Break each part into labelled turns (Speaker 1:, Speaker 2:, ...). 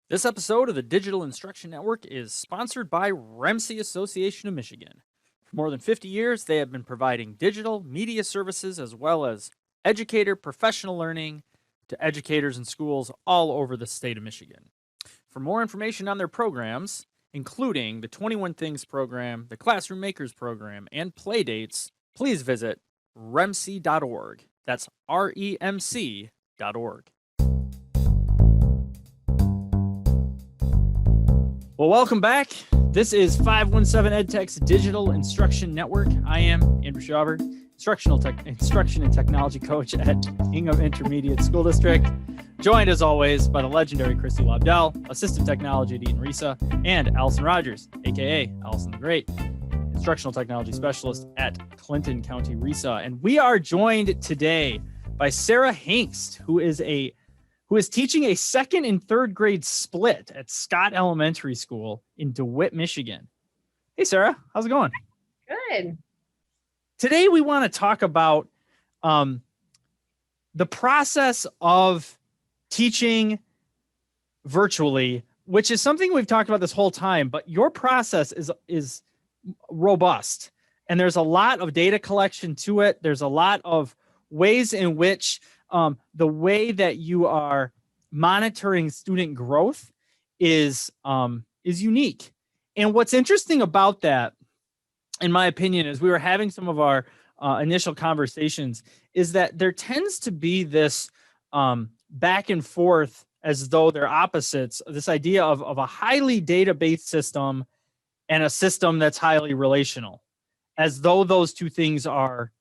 Speaker 1: This episode of the Digital Instruction Network is sponsored by REMC Association of Michigan. For more than 50 years, they have been providing digital media services as well as educator professional learning to educators and schools all over the state of Michigan. For more information on their programs, including the 21 Things program, the Classroom Makers program, and Playdates, please visit remc.org. That's REMC.org. Well, welcome back. This is 517 EdTech's Digital Instruction Network. I am Andrew Schauber, instruction and technology coach at Hingham Intermediate School District, joined as always by the legendary Christy Lobdell, assistant technology at Eaton Risa, and Allison Rogers, aka Allison the Great, instructional technology specialist at Clinton County Risa. And we are joined today by Sarah Hingst, who is teaching a second and third grade split at Scott Elementary School in DeWitt, Michigan. Hey, Sarah, how's it going?
Speaker 2: Good.
Speaker 1: Today, we want to talk about the process of teaching virtually, which is something we've talked about this whole time, but your process is robust. And there's a lot of data collection to it. There's a lot of ways in which the way that you are monitoring student growth is unique. And what's interesting about that, in my opinion, as we were having some of our initial conversations, is that there tends to be this back and forth as though they're opposites, this idea of a highly data-based system and a system that's highly relational, as though those two things are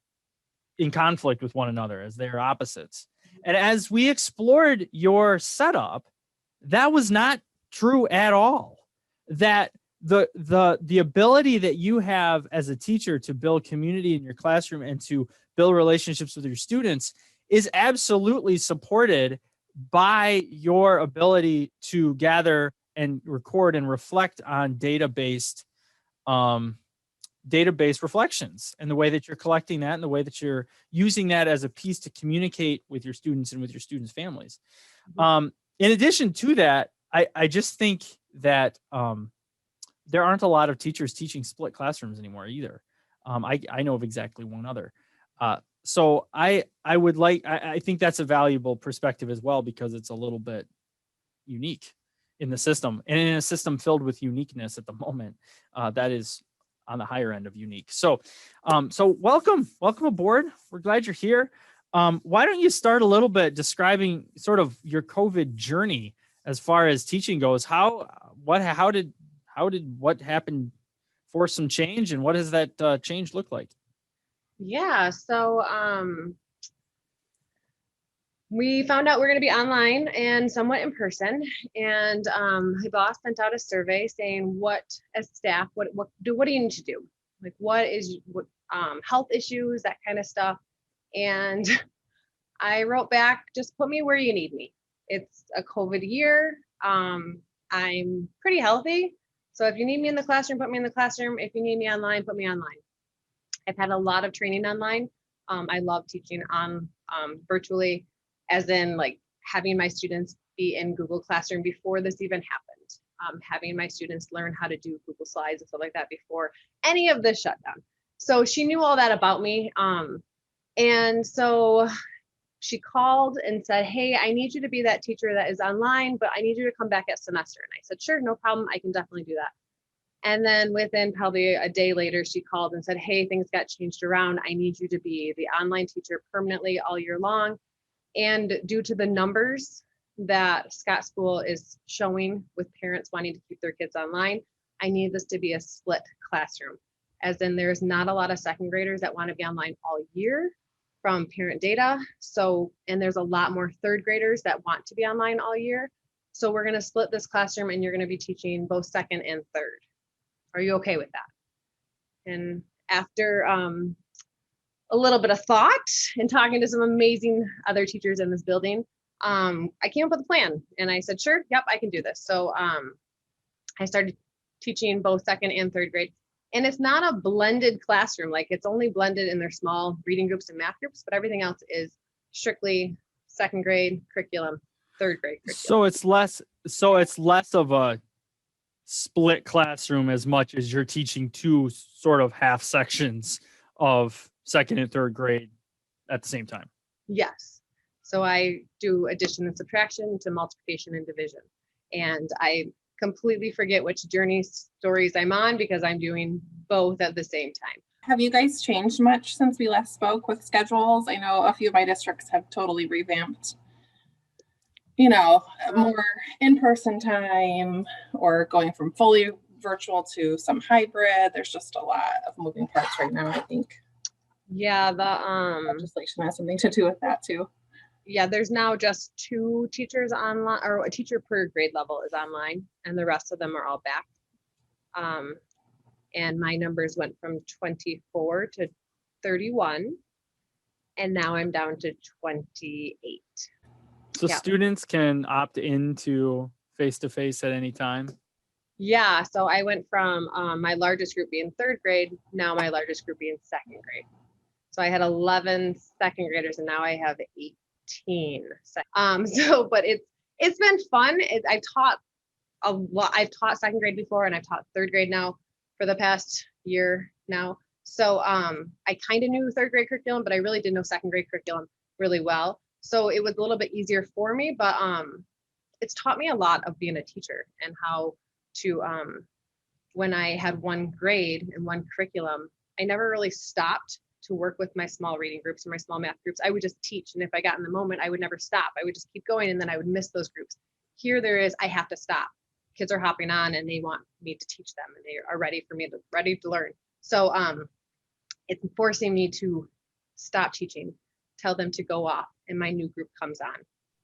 Speaker 1: in conflict with one another, as they're opposites. And as we explored your setup, that was not true at all. That the ability that you have as a teacher to build community in your classroom and to build relationships with your students is absolutely supported by your ability to gather and record and reflect on data-based reflections, and the way that you're collecting that and the way that you're using that as a piece to communicate with your students and with your students' families. In addition to that, I just think that there aren't a lot of teachers teaching split classrooms anymore either. I know of exactly one other. So I think that's a valuable perspective as well, because it's a little bit unique in the system, and in a system filled with uniqueness at the moment, that is on the higher end of unique. So welcome aboard. We're glad you're here. Why don't you start a little bit describing sort of your COVID journey as far as teaching goes? What happened for some change, and what does that change look like?
Speaker 2: Yeah, so we found out we're going to be online and somewhat in person, and my boss sent out a survey saying, as staff, what do you need to do? Like, what health issues, that kind of stuff. And I wrote back, just put me where you need me. It's a COVID year. I'm pretty healthy. So if you need me in the classroom, put me in the classroom. If you need me online, put me online. I've had a lot of training online. I love teaching on virtually, as in like having my students be in Google Classroom before this even happened, having my students learn how to do Google Slides and stuff like that before any of this shutdown. So she knew all that about me. And so she called and said, hey, I need you to be that teacher that is online, but I need you to come back at semester. And I said, sure, no problem. I can definitely do that. And then within probably a day later, she called and said, hey, things got changed around. I need you to be the online teacher permanently all year long. And due to the numbers that Scott School is showing with parents wanting to keep their kids online, I need this to be a split classroom. As in, there's not a lot of second graders that want to be online all year from parent data. So, and there's a lot more third graders that want to be online all year. So we're going to split this classroom, and you're going to be teaching both second and third. Are you okay with that? And after a little bit of thought and talking to some amazing other teachers in this building, I came up with a plan, and I said, sure, yep, I can do this. So I started teaching both second and third grade And it's not a blended classroom. Like it's only blended in their small reading groups and math groups, but everything else is strictly second grade curriculum, third grade curriculum.
Speaker 1: So it's less of a split classroom as much as you're teaching two sort of half sections of second and third grade at the same time.
Speaker 2: Yes. So I do addition and subtraction to multiplication and division. And I completely forget which journey stories I'm on because I'm doing both at the same time.
Speaker 3: Have you guys changed much since we last spoke with schedules? I know a few of my districts have totally revamped, more in-person time or going from fully virtual to some hybrid. There's just a lot of moving parts right now, I think.
Speaker 2: Yeah, the
Speaker 3: legislation has something to do with that too.
Speaker 2: Yeah, there's now just 2 teachers online, or a teacher per grade level is online, and the rest of them are all back. And my numbers went from 24 to 31, and now I'm down to 28.
Speaker 1: So students can opt into face-to-face at any time?
Speaker 2: Yeah, so I went from my largest group being third grade, now my largest group being second grade. So I had 11 second graders, and now I have 18. But it's been fun. I've taught a lot. I've taught second grade before, and I've taught third grade now for the past year now. So I kind of knew third grade curriculum, but I really didn't know second grade curriculum really well. So it was a little bit easier for me, but it's taught me a lot of being a teacher and how to, when I had one grade and one curriculum, I never really stopped to work with my small reading groups or my small math groups. I would just teach. And if I got in the moment, I would never stop. I would just keep going, and then I would miss those groups. Here I have to stop. Kids are hopping on and they want me to teach them, and they are ready to learn. So it's forcing me to stop teaching, tell them to go off, and my new group comes on.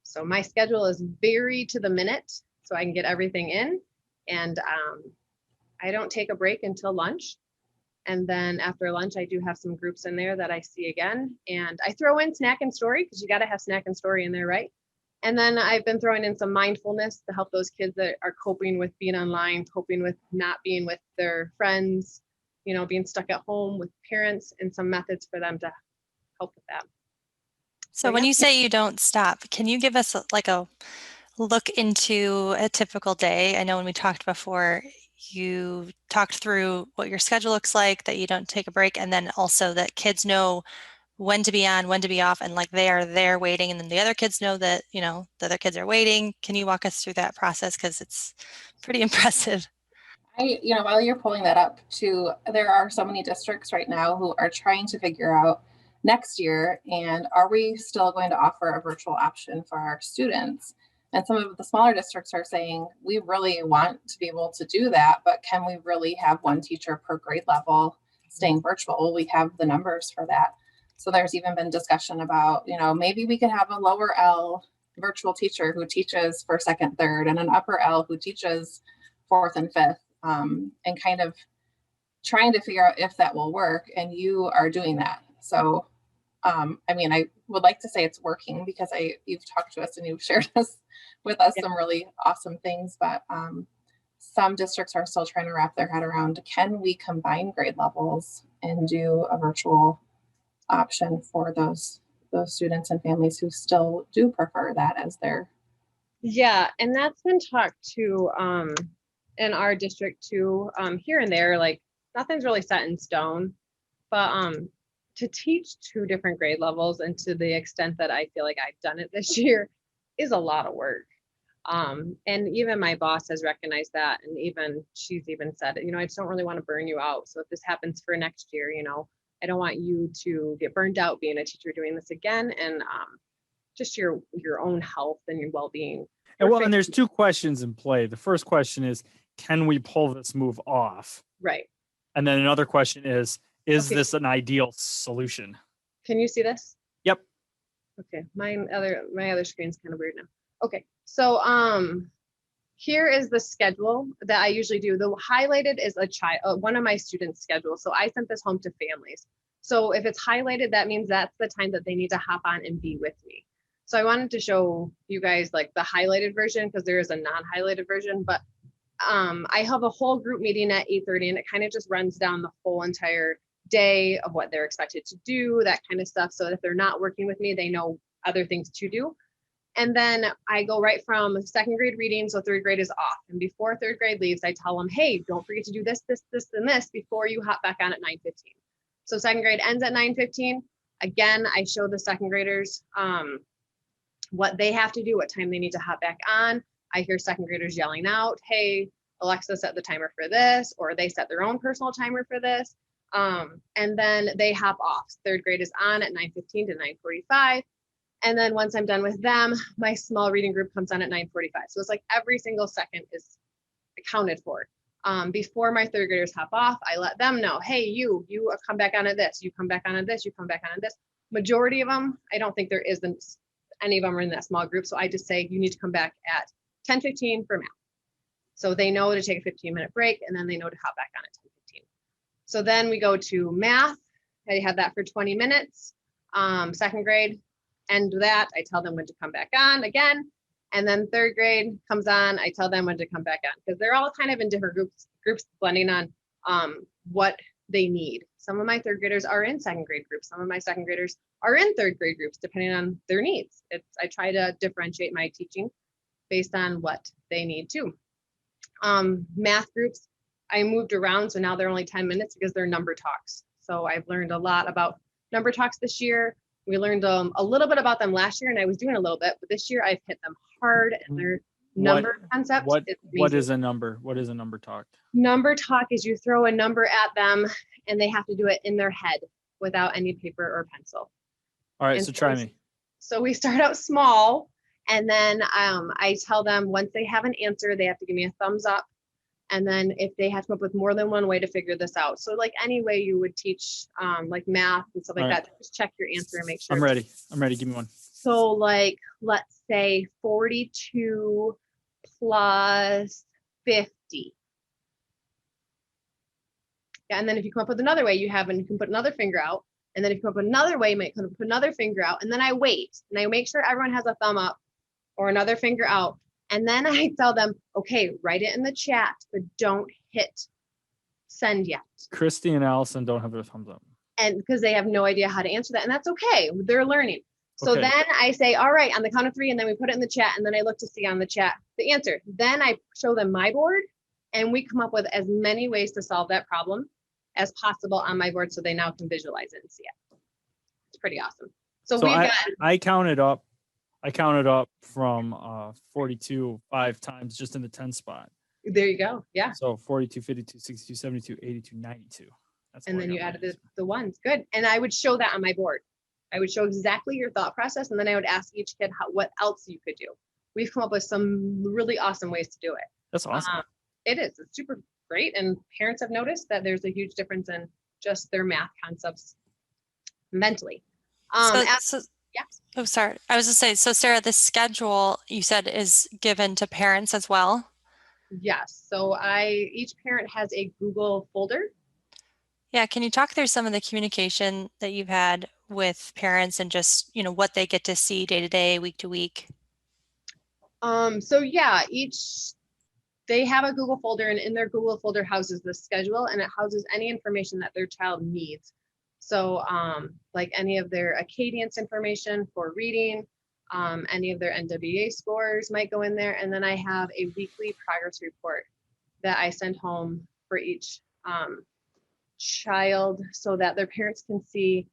Speaker 2: So my schedule is very to the minute so I can get everything in. And I don't take a break until lunch. And then after lunch, I do have some groups in there that I see again. And I throw in snack and story, because you got to have snack and story in there, right? And then I've been throwing in some mindfulness to help those kids that are coping with being online, coping with not being with their friends, being stuck at home with parents, and some methods for them to help with that.
Speaker 4: So when you say you don't stop, can you give us a look into a typical day? I know when we talked before, you talked through what your schedule looks like, that you don't take a break, and then also that kids know when to be on, when to be off, and they are there waiting, and then the other kids know that, the other kids are waiting. Can you walk us through that process? Because it's pretty impressive.
Speaker 3: While you're pulling that up too, there are so many districts right now who are trying to figure out next year, and are we still going to offer a virtual option for our students? And some of the smaller districts are saying, we really want to be able to do that, but can we really have one teacher per grade level staying virtual? We have the numbers for that. So there's even been discussion about, maybe we could have a lower L virtual teacher who teaches for second, third, and an upper L who teaches fourth and fifth, and kind of trying to figure out if that will work. And you are doing that. So, I would like to say it's working, because you've talked to us and you've shared with us some really awesome things, but some districts are still trying to wrap their head around, can we combine grade levels and do a virtual option for those students and families who still do prefer that as their.
Speaker 2: Yeah, and that's been talked to in our district too, here and there. Nothing's really set in stone, but to teach 2 different grade levels, and to the extent that I feel like I've done it this year, is a lot of work. And even my boss has recognized that, and she's even said, I just don't really want to burn you out. So if this happens for next year, I don't want you to get burned out being a teacher doing this again, and just your own health and your well-being.
Speaker 1: And there's 2 questions in play. The first question is, can we pull this move off?
Speaker 2: Right.
Speaker 1: And then another question is this an ideal solution?
Speaker 2: Can you see this?
Speaker 1: Yep.
Speaker 2: Okay. My other screen's kind of weird now. Okay. So here is the schedule that I usually do. The highlighted is one of my students' schedules. So I sent this home to families. So if it's highlighted, that means that's the time that they need to hop on and be with me. So I wanted to show you guys the highlighted version, because there is a non-highlighted version, but I have a whole group meeting at 8:30, and it kind of just runs down the whole entire day of what they're expected to do, that kind of stuff. So if they're not working with me, they know other things to do. And then I go right from second grade reading, so third grade is off. And before third grade leaves, I tell them, hey, don't forget to do this, this, this, and this before you hop back on at 9:15. So second grade ends at 9:15. Again, I show the second graders what they have to do, what time they need to hop back on. I hear second graders yelling out, hey, Alexa set the timer for this, or they set their own personal timer for this. And then they hop off. Third grade is on at 9:15 to 9:45. And then once I'm done with them, my small reading group comes on at 9:45. So it's like every single second is accounted for. Before my third graders hop off, I let them know, hey, you come back on at this, you come back on at this, you come back on at this. Majority of them, I don't think there isn't any of them are in that small group. So I just say, you need to come back at 10:15 for math. So they know to take a 15-minute break, and then they know to hop back on at 10:15. So then we go to math. I have that for 20 minutes. Second grade, end that. I tell them when to come back on again. And then third grade comes on. I tell them when to come back on, because they're all kind of in different groups blending on what they need. Some of my third graders are in second grade groups. Some of my second graders are in third grade groups, depending on their needs. I try to differentiate my teaching based on what they need too. Math groups, I moved around, so now they're only 10 minutes because they're number talks. So I've learned a lot about number talks this year. We learned a little bit about them last year, and I was doing a little bit, but this year I've hit them hard, and their number concept.
Speaker 1: What is a number? What is a number talk?
Speaker 2: Number talk is you throw a number at them, and they have to do it in their head without any paper or pencil.
Speaker 1: All right,
Speaker 2: And
Speaker 1: so try me.
Speaker 2: So we start out small, and then I tell them once they have an answer, they have to give me a thumbs up. And then if they have to come up with more than one way to figure this out. So like any way you would teach like math and stuff like that, just check your answer and make sure.
Speaker 1: I'm ready. Give me one.
Speaker 2: So like, let's say 42 plus 50. Yeah, and then if you come up with another way, you can put another finger out. And then if you come up with another way, you might put another finger out. And then I wait, and I make sure everyone has a thumb up or another finger out. And then I tell them, okay, write it in the chat, but don't hit send yet.
Speaker 1: Christy and Allison don't have their thumbs up.
Speaker 2: And because they have no idea how to answer that. And that's okay. They're learning. So
Speaker 1: Okay.
Speaker 2: then I say, all right, on the count of 3, and then we put it in the chat. And then I look to see on the chat the answer. Then I show them my board, and we come up with as many ways to solve that problem as possible on my board, so they now can visualize it and see it. It's pretty awesome. So we've got,
Speaker 1: I counted up from 42 5 times just in the 10 spot.
Speaker 2: there you go. Yeah.
Speaker 1: So 42, 52, 62, 72, 82, 92. That's
Speaker 2: And
Speaker 1: what I
Speaker 2: then you
Speaker 1: got
Speaker 2: added
Speaker 1: right.
Speaker 2: the ones. Good. And I would show that on my board. I would show exactly your thought process, and then I would ask each kid what else you could do. We've come up with some really awesome ways to do it.
Speaker 1: That's awesome.
Speaker 2: It is. It's super great. And parents have noticed that there's a huge difference in just their math concepts mentally. Yeah.
Speaker 4: Oh, sorry. I was just saying, so Sarah, the schedule you said is given to parents as well?
Speaker 2: Yes. So each parent has a Google folder.
Speaker 4: Yeah. Can you talk through some of the communication that you've had with parents and just, what they get to see day to day, week to week?
Speaker 2: So yeah, they have a Google folder, and in their Google folder houses the schedule, and it houses any information that their child needs. So like any of their Acadience information for reading, any of their NWA scores might go in there. And then I have a weekly progress report that I send home for each child, so that their parents can see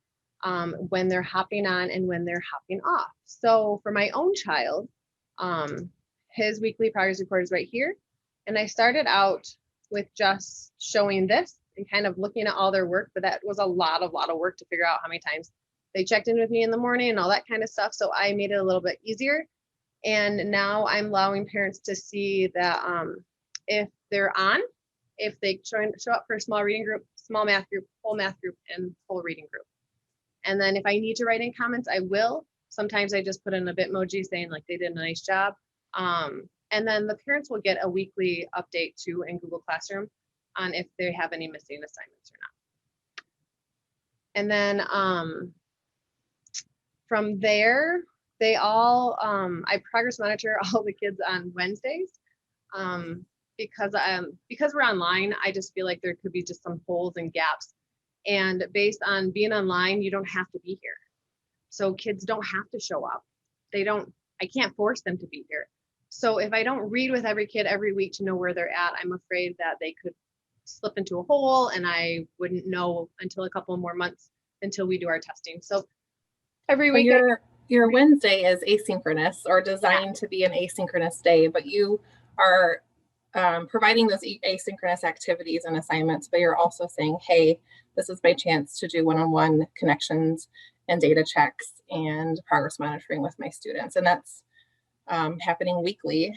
Speaker 2: when they're hopping on and when they're hopping off. So for my own child, his weekly progress report is right here. And I started out with just showing this and kind of looking at all their work, but that was a lot of work to figure out how many times they checked in with me in the morning and all that kind of stuff. So I made it a little bit easier. And now I'm allowing parents to see that if they're on, if they show up for a small reading group, small math group, full math group, and full reading group. And then if I need to write in comments, I will. Sometimes I just put in a Bitmoji saying like they did a nice job. And then the parents will get a weekly update too in Google Classroom on if they have any missing assignments or not. And then from there, they all, I progress monitor all the kids on Wednesdays. because we're online, I just feel like there could be just some holes and gaps. And based on being online, you don't have to be here. So kids don't have to show up. I can't force them to be here. So if I don't read with every kid every week to know where they're at, I'm afraid that they could slip into a hole and I wouldn't know until a couple more months until we do our testing. So every week.
Speaker 3: Your Wednesday is asynchronous or designed to be an asynchronous day, but you are providing those asynchronous activities and assignments, but you're also saying, hey, this is my chance to do one-on-one connections and data checks and progress monitoring with my students. And that's happening weekly.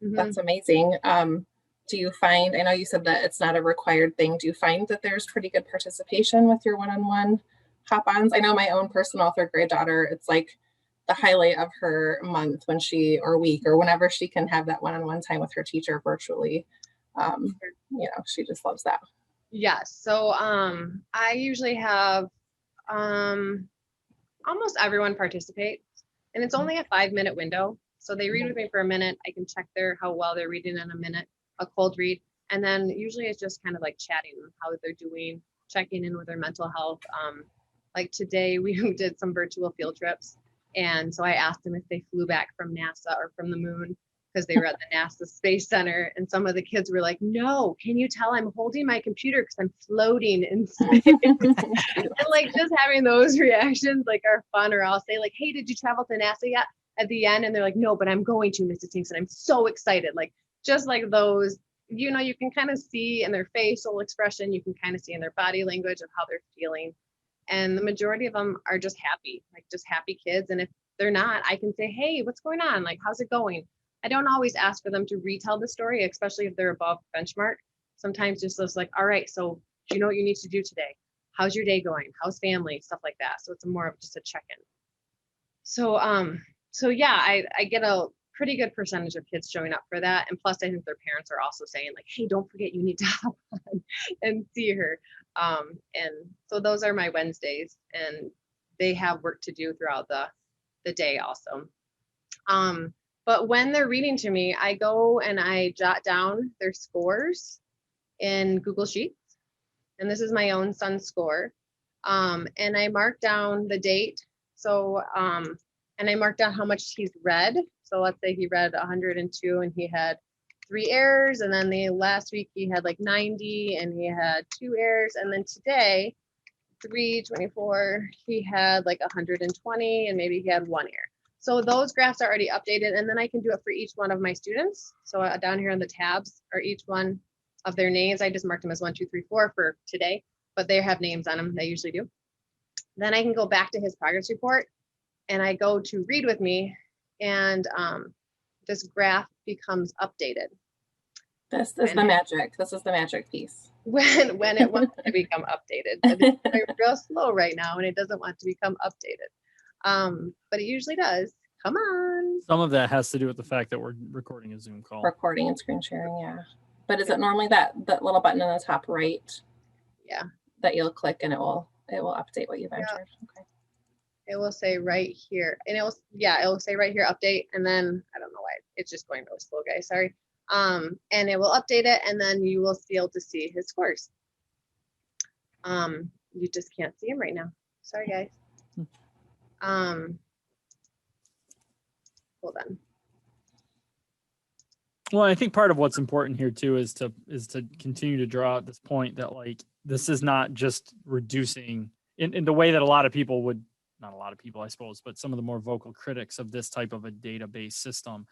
Speaker 3: Mm-hmm. That's amazing. Do you find, I know you said that it's not a required thing. Do you find that there's pretty good participation with your one-on-one hop-ons? I know my own personal third grade daughter, it's like the highlight of her month when or week or whenever she can have that one-on-one time with her teacher virtually. She just loves that.
Speaker 2: Yes. So I usually have almost everyone participate, and it's only a 5-minute window. So they read with me for a minute. I can check how well they're reading in a minute, a cold read. And then usually it's just kind of like chatting how they're doing, checking in with their mental health. Like today we did some virtual field trips. And so I asked them if they flew back from NASA or from the moon, because they were at the NASA Space Center. And some of the kids were like, no, can you tell I'm holding my computer because I'm floating in space? And like just having those reactions like are fun. Or I'll say like, hey, did you travel to NASA yet? At the end, and they're like, no, but I'm going to, Mrs. Hingst, and I'm so excited. Like just like those, you can kind of see in their facial expression, you can kind of see in their body language of how they're feeling. And the majority of them are just happy, like just happy kids. And if they're not, I can say, hey, what's going on? Like, how's it going? I don't always ask for them to retell the story, especially if they're above benchmark. Sometimes just like, all right, so do you know what you need to do today? How's your day going? How's family? Stuff like that. So it's more of just a check-in. So yeah, I get a pretty good percentage of kids showing up for that. And plus I think their parents are also saying like, hey, don't forget you need to hop on and see her. And so those are my Wednesdays, and they have work to do throughout the day also. But when they're reading to me, I go and I jot down their scores in Google Sheets. And this is my own son's score. And I mark down the date. So, and I marked down how much he's read. So let's say he read 102 and he had 3 errors. And then the last week he had like 90 and he had 2 errors. And then today, 324, he had like 120 and maybe he had 1 error. So those graphs are already updated, and then I can do it for each one of my students. So down here on the tabs are each one of their names. I just marked them as 1, 2, 3, 4 for today, but they have names on them. They usually do. Then I can go back to his progress report, and I go to read with me, and this graph becomes updated.
Speaker 3: This is the magic. This is the magic piece.
Speaker 2: When it wants to become updated. It's real slow right now, and it doesn't want to become updated. But it usually does. Come on.
Speaker 1: Some of that has to do with the fact that we're recording a Zoom call.
Speaker 3: Recording and screen sharing, yeah. But is it normally that little button on the top right?
Speaker 2: Yeah.
Speaker 3: That you'll click and it will update what you've entered. Okay.
Speaker 2: It will say right here, and it will say right here update, and then I don't know why it's just going really slow, guys. Sorry. And it will update it, and then you will be able to see his scores. You just can't see him right now. Sorry, guys. Hold on.
Speaker 1: Well, I think part of what's important here too is to continue to draw out this point that like this is not just reducing in the way that a lot of people would, not a lot of people I suppose, but some of the more vocal critics of this type of a database system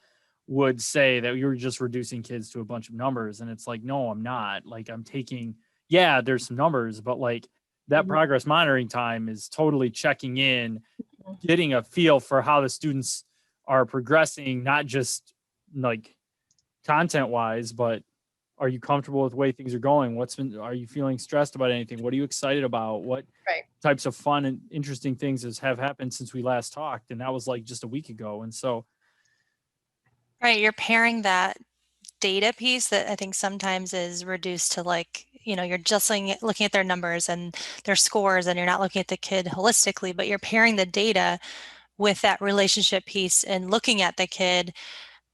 Speaker 1: would say that you're just reducing kids to a bunch of numbers. And it's like, no, I'm not. Like I'm taking, yeah, there's some numbers, but like that progress monitoring time is totally checking in, getting a feel for how the students are progressing, not just like content wise, but are you comfortable with the way things are going? Are you feeling stressed about anything? What are you excited about? What types of fun and interesting things have happened since we last talked? And that was like just a week ago. And so.
Speaker 4: Right. You're pairing that data piece that I think sometimes is reduced to like, you're just looking at their numbers and their scores, and you're not looking at the kid holistically, but you're pairing the data with that relationship piece and looking at the kid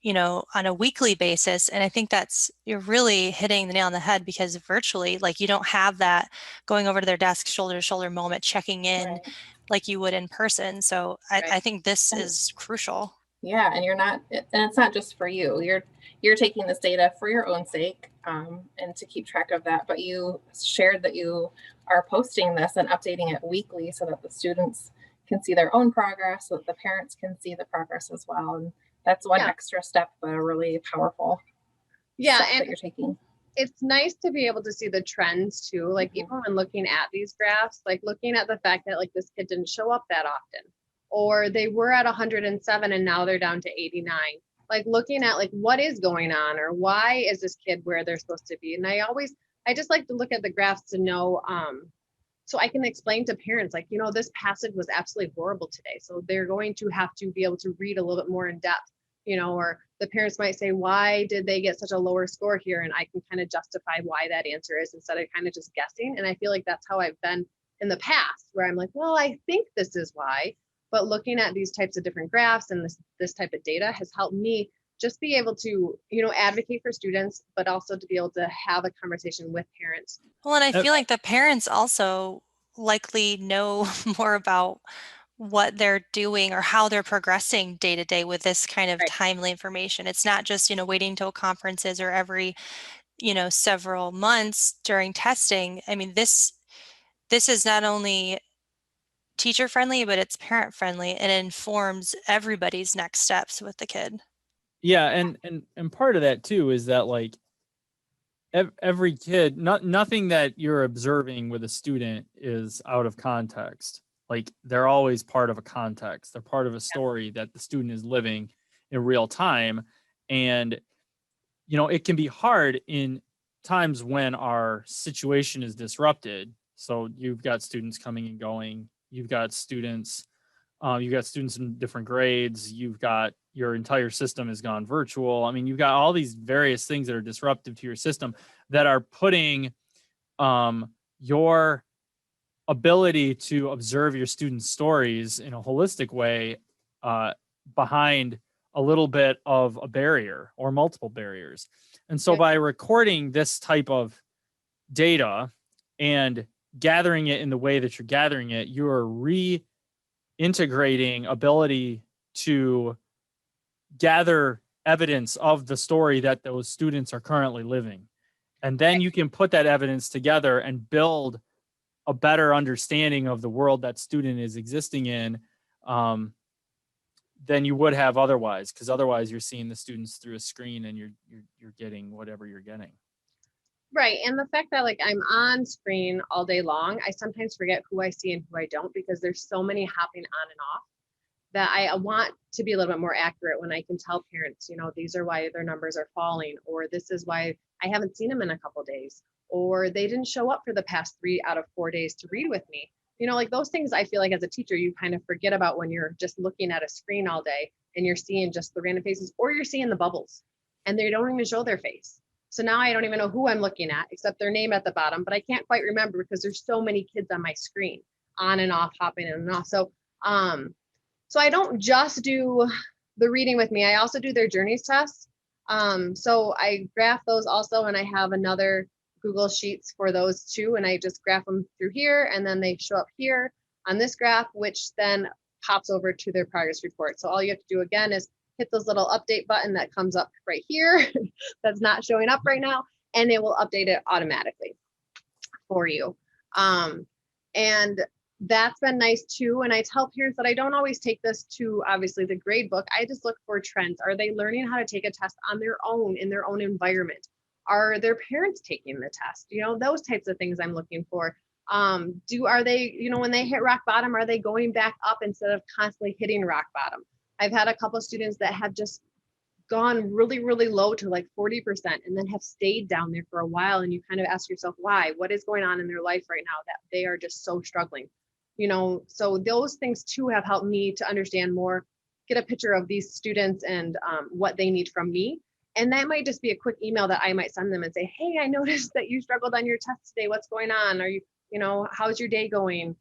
Speaker 4: on a weekly basis. And I think you're really hitting the nail on the head, because virtually, like, you don't have that going over to their desk, shoulder to shoulder moment, checking in
Speaker 3: Right.
Speaker 4: like you would in person. So I
Speaker 2: Right.
Speaker 4: think this is crucial.
Speaker 3: Yeah, and it's not just for you. You're taking this data for your own sake, and to keep track of that. But you shared that you are posting this and updating it weekly so that the students can see their own progress, so that the parents can see the progress as well. And that's one
Speaker 2: Yeah.
Speaker 3: extra step, but a really powerful
Speaker 2: Yeah,
Speaker 3: step that
Speaker 2: and
Speaker 3: you're taking.
Speaker 2: it's nice to be able to see the trends too. Like even when looking at these graphs, like looking at the fact that like this kid didn't show up that often, or they were at 107 and now they're down to 89. Like looking at like what is going on, or why is this kid where they're supposed to be? And I just like to look at the graphs to know, so I can explain to parents, like, this passage was absolutely horrible today. So they're going to have to be able to read a little bit more in depth, or the parents might say, why did they get such a lower score here? And I can kind of justify why that answer is, instead of kind of just guessing. And I feel like that's how I've been in the past, where I'm like, well, I think this is why. But looking at these types of different graphs and this type of data has helped me just be able to, advocate for students, but also to be able to have a conversation with parents.
Speaker 4: Well, and I feel like the parents also likely know more about what they're doing or how they're progressing day to day with this kind of
Speaker 2: Right.
Speaker 4: timely information. It's not just, waiting till conferences or every, several months during testing. I mean, this is not only teacher friendly, but it's parent friendly, and informs everybody's next steps with the kid.
Speaker 1: Yeah, and part of that too is that like every kid, nothing that you're observing with a student is out of context. Like they're always part of a context. They're part of a story that the student is living in real time. And it can be hard in times when our situation is disrupted. So you've got students coming and going. You've got students in different grades. You've got your entire system has gone virtual. I mean, you've got all these various things that are disruptive to your system that are putting your ability to observe your students' stories in a holistic way behind a little bit of a barrier or multiple barriers. And so by recording this type of data and gathering it in the way that you're gathering it, you're reintegrating ability to gather evidence of the story that those students are currently living. And then you can put that evidence together and build a better understanding of the world that student is existing in than you would have otherwise, because otherwise you're seeing the students through a screen and you're getting whatever you're getting.
Speaker 2: Right. And the fact that like I'm on screen all day long, I sometimes forget who I see and who I don't, because there's so many hopping on and off that I want to be a little bit more accurate when I can tell parents, these are why their numbers are falling, or this is why I haven't seen them in a couple days, or they didn't show up for the past 3 out of 4 days to read with me. Like those things I feel like as a teacher, you kind of forget about when you're just looking at a screen all day and you're seeing just the random faces, or you're seeing the bubbles and they don't even show their face. So now I don't even know who I'm looking at except their name at the bottom, but I can't quite remember because there's so many kids on my screen, on and off, hopping in and off. So I don't just do the reading with me. I also do their journeys tests. So I graph those also, and I have another Google Sheets for those too. And I just graph them through here, and then they show up here on this graph, which then pops over to their progress report. So all you have to do again is hit this little update button that comes up right here that's not showing up right now, and it will update it automatically for you. And that's been nice too. And I tell parents that I don't always take this to obviously the grade book. I just look for trends. Are they learning how to take a test on their own in their own environment? Are their parents taking the test? Those types of things I'm looking for. Are they, when they hit rock bottom, are they going back up instead of constantly hitting rock bottom? I've had a couple of students that have just gone really, really low to like 40% and then have stayed down there for a while. And you kind of ask yourself, why? What is going on in their life right now that they are just so struggling? So those things too have helped me to understand more, get a picture of these students and what they need from me. And that might just be a quick email that I might send them and say, hey, I noticed that you struggled on your test today. What's going on? Are you, how's your day going?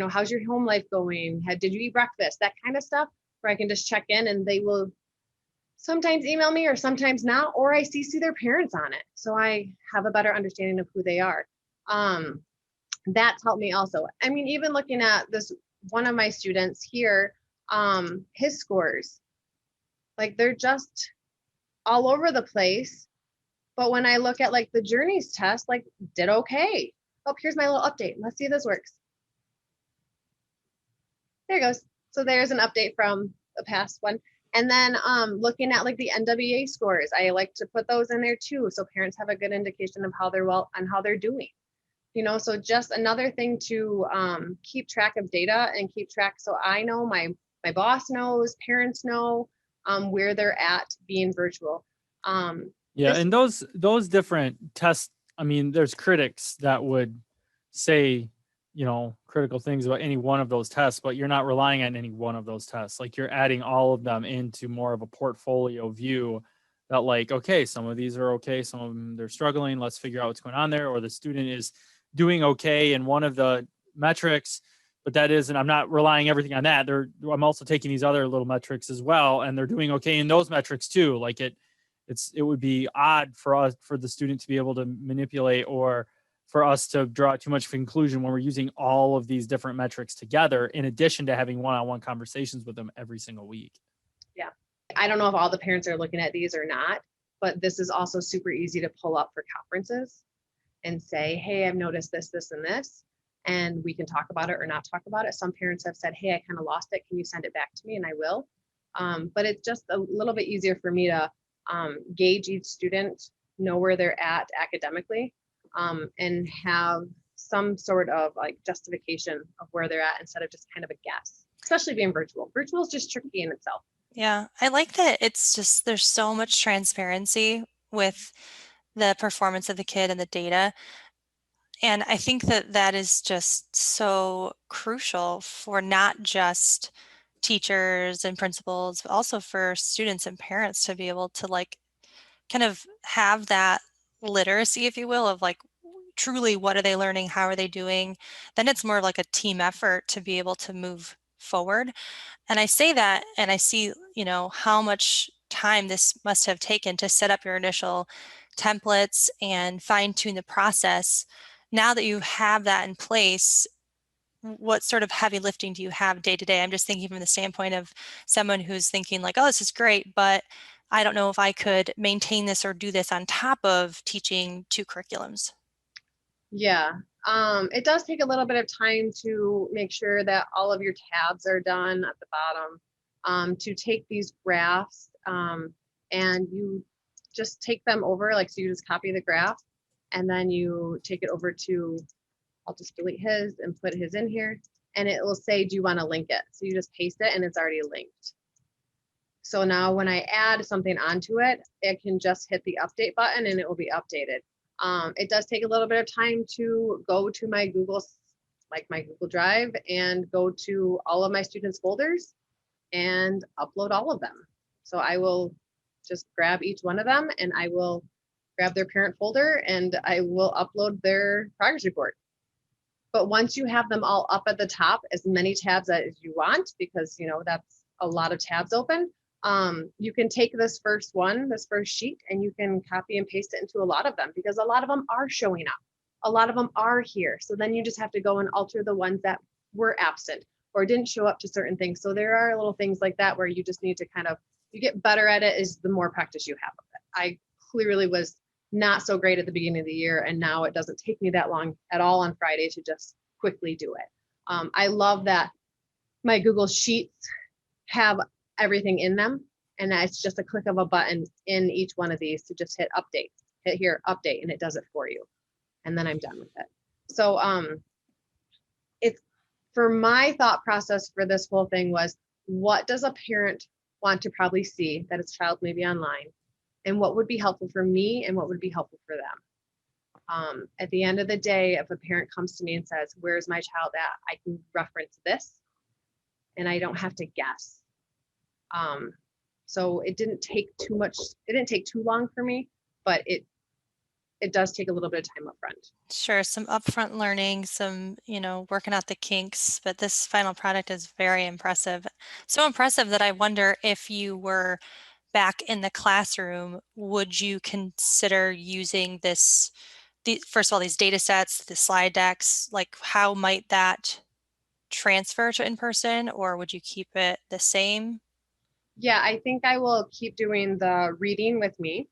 Speaker 2: How's your home life going? Did you eat breakfast? That kind of stuff, where I can just check in and they will sometimes email me or sometimes not, or I CC their parents on it. So I have a better understanding of who they are. That's helped me also. I mean, even looking at this, one of my students here, his scores, like they're just all over the place. But when I look at like the journeys test, like did okay. Oh, here's my little update. Let's see if this works. There it goes. So there's an update from the past one. And then looking at like the NWA scores, I like to put those in there too. So parents have a good indication of how they're and how they're doing. You know, so just another thing to keep track of data and keep track. So I know my boss knows, parents know where they're at being virtual.
Speaker 1: Yeah, and those different tests, I mean, there's critics that would say, you know, critical things about any one of those tests, but you're not relying on any one of those tests. Like you're adding all of them into more of a portfolio view that like, okay, some of these are okay, some of them they're struggling, let's figure out what's going on there, or the student is doing okay in one of the metrics, but that is, and I'm not relying everything on that. I'm also taking these other little metrics as well, and they're doing okay in those metrics too. Like it would be odd for the student to be able to manipulate or for us to draw too much conclusion when we're using all of these different metrics together, in addition to having one-on-one conversations with them every single week.
Speaker 2: Yeah. I don't know if all the parents are looking at these or not, but this is also super easy to pull up for conferences and say, hey, I've noticed this, this, and this, and we can talk about it or not talk about it. Some parents have said, hey, I kind of lost it. Can you send it back to me? And I will. But it's just a little bit easier for me to gauge each student, know where they're at academically, and have some sort of like justification of where they're at instead of just kind of a guess, especially being virtual. Virtual is just tricky in itself.
Speaker 4: Yeah, I like that it's just, there's so much transparency with the performance of the kid and the data. And I think that that is just so crucial for not just teachers and principals, but also for students and parents to be able to like kind of have that literacy, if you will, of like truly what are they learning, how are they doing. Then it's more of like a team effort to be able to move forward. And I say that and I see, you know, how much time this must have taken to set up your initial templates and fine tune the process. Now that you have that in place, what sort of heavy lifting do you have day to day? I'm just thinking from the standpoint of someone who's thinking like, oh, this is great, but I don't know if I could maintain this or do this on top of teaching 2 curriculums.
Speaker 2: Yeah, it does take a little bit of time to make sure that all of your tabs are done at the bottom, to take these graphs and you just take them over, like, so you just copy the graph and then you take it over to, I'll just delete his and put his in here, and it will say, do you want to link it? So you just paste it and it's already linked. So now when I add something onto it, it can just hit the update button and it will be updated. It does take a little bit of time to go to my Google Drive and go to all of my students' folders and upload all of them. So I will just grab each one of them and I will grab their parent folder and I will upload their progress report. But once you have them all up at the top, as many tabs as you want, because you know that's a lot of tabs open, you can take this first sheet, and you can copy and paste it into a lot of them, because a lot of them are showing up. A lot of them are here. So then you just have to go and alter the ones that were absent or didn't show up to certain things. So there are little things like that where you just need to kind of, you get better at it as the more practice you have of it. I clearly was not so great at the beginning of the year, and now it doesn't take me that long at all on Friday to just quickly do it. I love that my Google Sheets have everything in them, and it's just a click of a button in each one of these to just hit update, hit here, update, and it does it for you, and then I'm done with it. So it's, for my thought process for this whole thing was, what does a parent want to probably see that its child may be online, and what would be helpful for me and what would be helpful for them. At the end of the day, if a parent comes to me and says, where's my child at, I can reference this and I don't have to guess. So it didn't take too much, it didn't take too long for me, but it does take a little bit of time up front.
Speaker 4: Sure, some upfront learning, some, you know, working out the kinks, but this final product is very impressive. So impressive that I wonder if you were back in the classroom, would you consider using first of all, these data sets, the slide decks, like how might that transfer to in-person, or would you keep it the same?
Speaker 2: Yeah, I think I will keep doing the reading with me.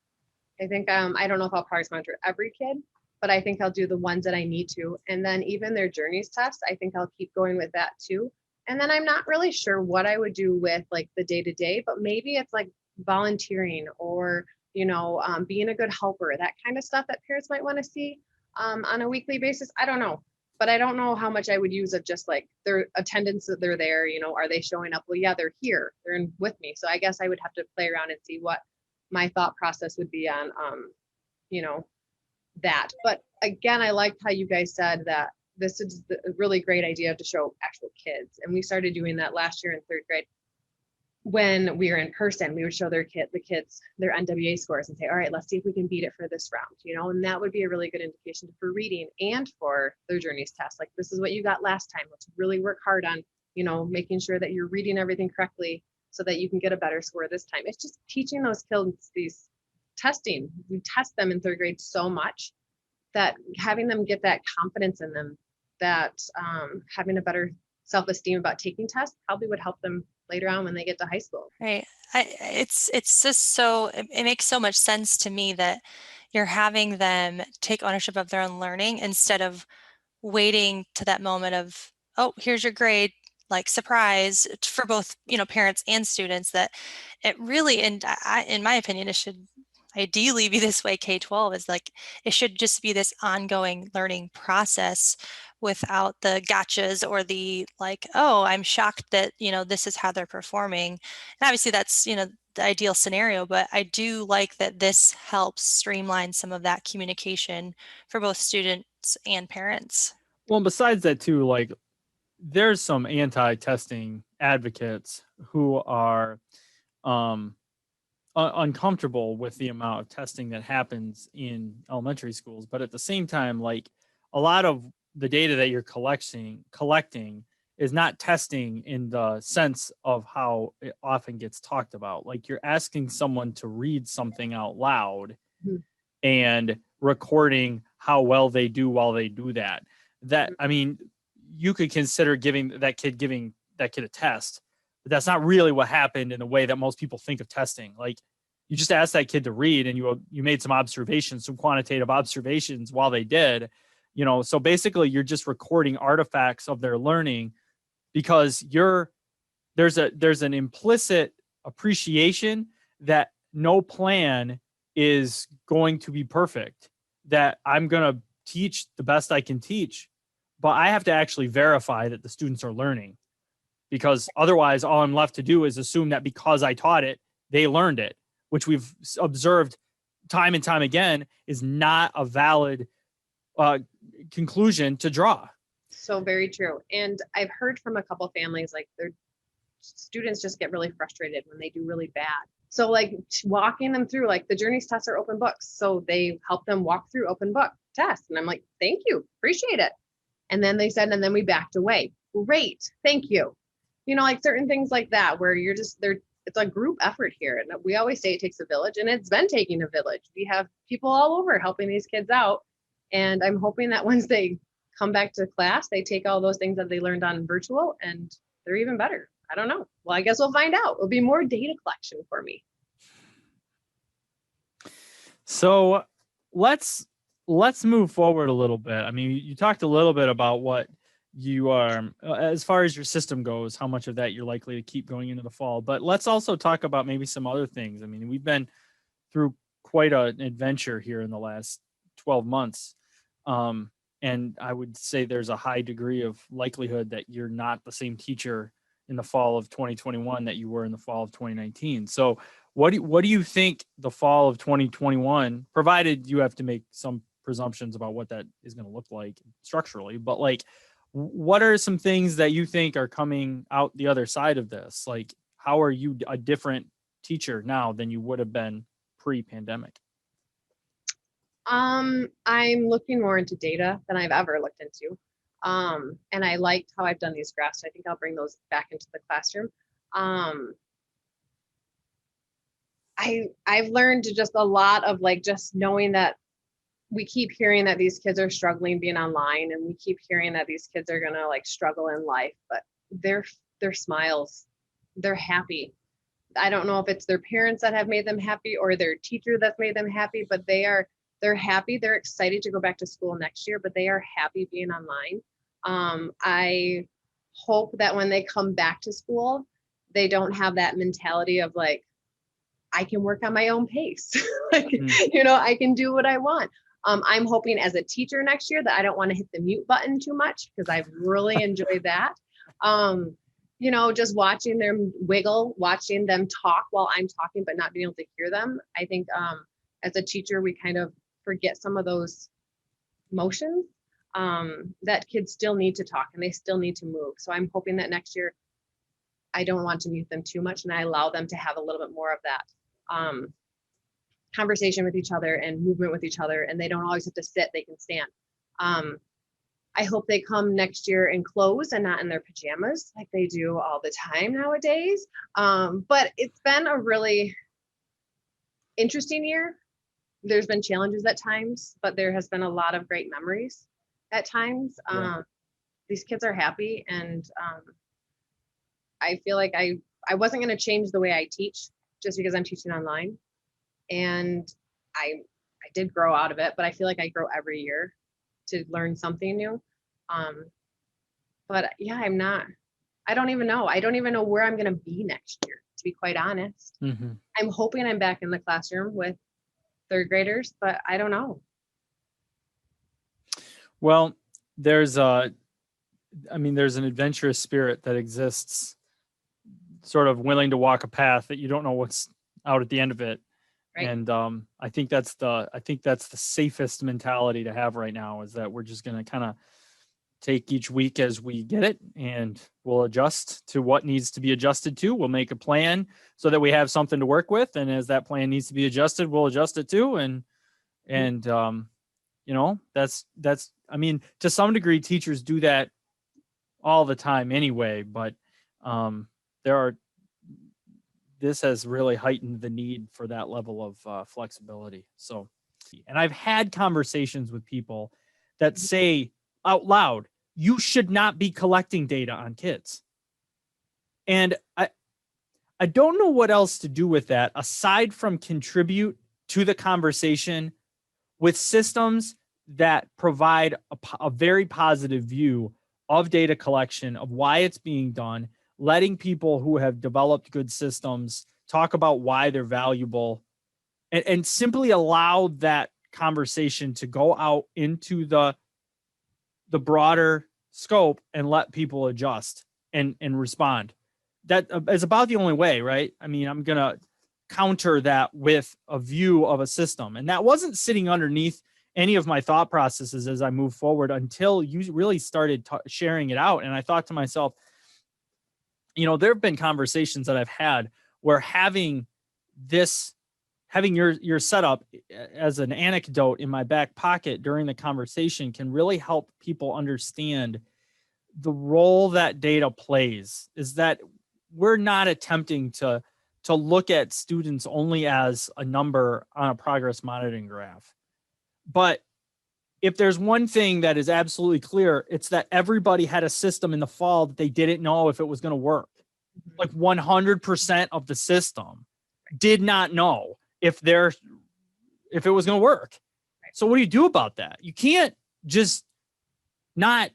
Speaker 2: I think I don't know if I'll prize monitor every kid, but I think I'll do the ones that I need to. And then even their journeys test, I think I'll keep going with that too. And then I'm not really sure what I would do with like the day-to-day, but maybe it's like volunteering or, being a good helper, that kind of stuff that parents might want to see on a weekly basis. I don't know. But I don't know how much I would use of just like their attendance that they're there, are they showing up? Well, yeah, they're here, they're in with me. So I guess I would have to play around and see what my thought process would be on, that. But again, I liked how you guys said that this is a really great idea to show actual kids. And we started doing that last year in 3rd grade. When we were in person, we would show the kids their NWA scores and say, all right, let's see if we can beat it for this round, and that would be a really good indication for reading and for their journeys test. Like, this is what you got last time. Let's really work hard on, making sure that you're reading everything correctly so that you can get a better score this time. It's just teaching those kids these testing. We test them in 3rd grade so much that having them get that confidence in them, that having a better self-esteem about taking tests probably would help them later on when they get to high school.
Speaker 4: Right. It's just it makes so much sense to me that you're having them take ownership of their own learning instead of waiting to that moment of, oh, here's your grade, like surprise for both, parents and students. That it really, and in my opinion, it should ideally be this way. K-12 is like, it should just be this ongoing learning process without the gotchas or the like, oh, I'm shocked that, this is how they're performing. And obviously that's, the ideal scenario, but I do like that this helps streamline some of that communication for both students and parents.
Speaker 1: Well, besides that too, like there's some anti-testing advocates who are uncomfortable with the amount of testing that happens in elementary schools. But at the same time, like a lot of the data that you're collecting is not testing in the sense of how it often gets talked about. Like you're asking someone to read something out loud and recording how well they do while they do that. I mean, you could consider giving that kid a test, but that's not really what happened in the way that most people think of testing. Like you just asked that kid to read and you made some quantitative observations while they did, so basically you're just recording artifacts of their learning because there's an implicit appreciation that no plan is going to be perfect, that I'm going to teach the best I can teach, but I have to actually verify that the students are learning, because otherwise all I'm left to do is assume that because I taught it, they learned it, which we've observed time and time again is not a valid conclusion to draw.
Speaker 2: So very true. And I've heard from a couple families, like their students just get really frustrated when they do really bad. So like walking them through, like the journeys tests are open books. So they help them walk through open book tests. And I'm like, thank you, appreciate it. And then they said, and then we backed away. Great, thank you. Like certain things like that, where you're just there. It's a group effort here. And we always say it takes a village, and it's been taking a village. We have people all over helping these kids out. And I'm hoping that once they come back to class, they take all those things that they learned on virtual and they're even better. I don't know. Well, I guess we'll find out. It'll be more data collection for me.
Speaker 1: So let's move forward a little bit. I mean, you talked a little bit about what you are, as far as your system goes, how much of that you're likely to keep going into the fall. But let's also talk about maybe some other things. I mean, we've been through quite an adventure here in the last 12 months. And I would say there's a high degree of likelihood that you're not the same teacher in the fall of 2021 that you were in the fall of 2019. So what do you think the fall of 2021, provided you have to make some presumptions about what that is going to look like structurally, but like, what are some things that you think are coming out the other side of this? Like, how are you a different teacher now than you would have been pre-pandemic?
Speaker 2: I'm looking more into data than I've ever looked into. And I liked how I've done these graphs. So I think I'll bring those back into the classroom. I've learned to just a lot of like, just knowing that we keep hearing that these kids are struggling being online, and we keep hearing that these kids are going to like struggle in life, but their smiles, they're happy. I don't know if it's their parents that have made them happy or their teacher that's made them happy, but they're happy. They're excited to go back to school next year, but they are happy being online. I hope that when they come back to school, they don't have that mentality of like, I can work on my own pace. Like, I can do what I want. I'm hoping as a teacher next year that I don't want to hit the mute button too much, because I've really enjoyed that. Just watching them wiggle, watching them talk while I'm talking, but not being able to hear them. I think as a teacher, we kind of forget some of those motions that kids still need to talk and they still need to move. So I'm hoping that next year, I don't want to mute them too much, and I allow them to have a little bit more of that conversation with each other and movement with each other, and they don't always have to sit, they can stand. I hope they come next year in clothes and not in their pajamas like they do all the time nowadays. But it's been a really interesting year. There's been challenges at times, but there has been a lot of great memories at times. These kids are happy, and I feel like I wasn't going to change the way I teach just because I'm teaching online. And I did grow out of it, but I feel like I grow every year to learn something new. But yeah, I don't even know. I don't even know where I'm going to be next year, to be quite honest. I'm hoping I'm back in the classroom with third graders, but I don't know.
Speaker 1: Well, there's an adventurous spirit that exists, sort of willing to walk a path that you don't know what's out at the end of it. Right. And I think that's the safest mentality to have right now, is that we're just going to kind of take each week as we get it, and we'll adjust to what needs to be adjusted to. We'll make a plan so that we have something to work with, and as that plan needs to be adjusted, we'll adjust it too. And that's to some degree, teachers do that all the time anyway, but this has really heightened the need for that level of flexibility. So, and I've had conversations with people that say out loud, you should not be collecting data on kids. And I don't know what else to do with that aside from contribute to the conversation with systems that provide a very positive view of data collection, of why it's being done, letting people who have developed good systems talk about why they're valuable, and simply allow that conversation to go out into the broader scope and let people adjust and respond. That is about the only way, right? I mean, I'm going to counter that with a view of a system. And that wasn't sitting underneath any of my thought processes as I move forward until you really started sharing it out. And I thought to myself, there have been conversations that I've had where having your setup as an anecdote in my back pocket during the conversation can really help people understand the role that data plays. Is that we're not attempting to look at students only as a number on a progress monitoring graph. But if there's one thing that is absolutely clear, it's that everybody had a system in the fall that they didn't know if it was going to work. Like 100% of the system did not know if it was going to work. So what do you do about that? You can't just not